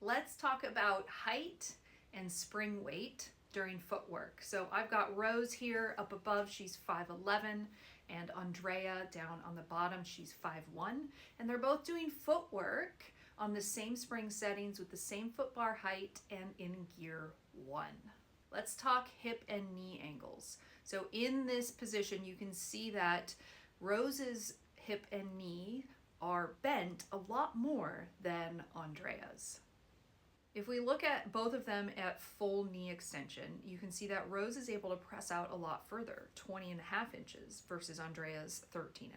Let's talk about height and spring weight during footwork. So I've got Rose here up above, she's 5'11", and Andrea down on the bottom, she's 5'1", and they're both doing footwork on the same spring settings with the same foot bar height and in gear 1. Let's talk hip and knee angles. So in this position, you can see that Rose's hip and knee are bent a lot more than Andrea's. If we look at both of them at full knee extension, you can see that Rose is able to press out a lot further, 20.5 inches versus Andrea's 13.5.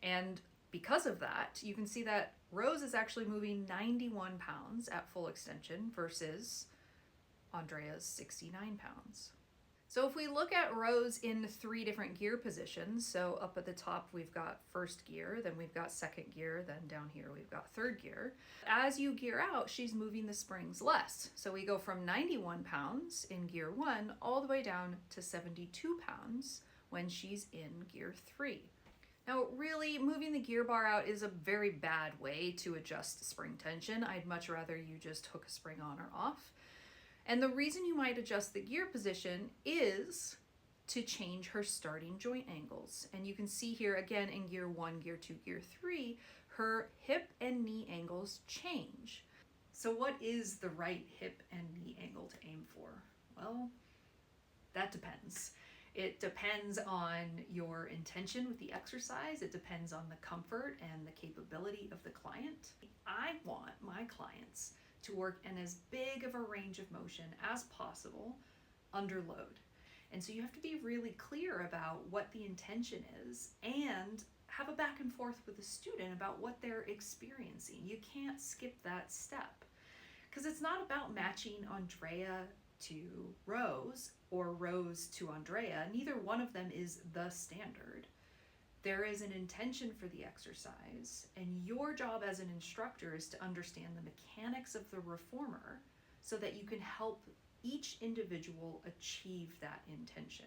And because of that, you can see that Rose is actually moving 91 pounds at full extension versus Andrea's 69 pounds. So if we look at Rose in 3 different gear positions, so up at the top we've got first gear, then we've got second gear, then down here we've got third gear. As you gear out, she's moving the springs less. So we go from 91 pounds in gear 1 all the way down to 72 pounds when she's in gear 3. Now, really, moving the gear bar out is a very bad way to adjust spring tension. I'd much rather you just hook a spring on or off. And the reason you might adjust the gear position is to change her starting joint angles. And you can see here again in gear 1, gear 2, gear 3, her hip and knee angles change. So what is the right hip and knee angle to aim for? Well, that depends. It depends on your intention with the exercise. It depends on the comfort and the capability of the client. I want my clients to work in as big of a range of motion as possible under load. And so you have to be really clear about what the intention is and have a back and forth with the student about what they're experiencing. You can't skip that step because it's not about matching Andrea to Rose or Rose to Andrea. Neither one of them is the standard. There is an intention for the exercise, and your job as an instructor is to understand the mechanics of the reformer so that you can help each individual achieve that intention.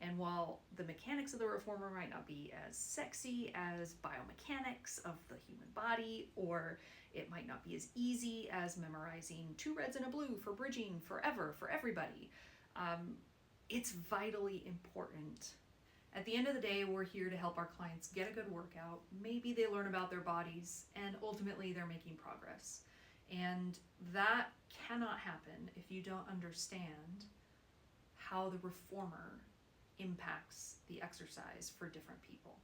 And while the mechanics of the reformer might not be as sexy as biomechanics of the human body, or it might not be as easy as memorizing 2 reds and a blue for bridging forever for everybody, it's vitally important. At the end of the day, we're here to help our clients get a good workout. Maybe they learn about their bodies, and ultimately they're making progress. And that cannot happen if you don't understand how the reformer impacts the exercise for different people.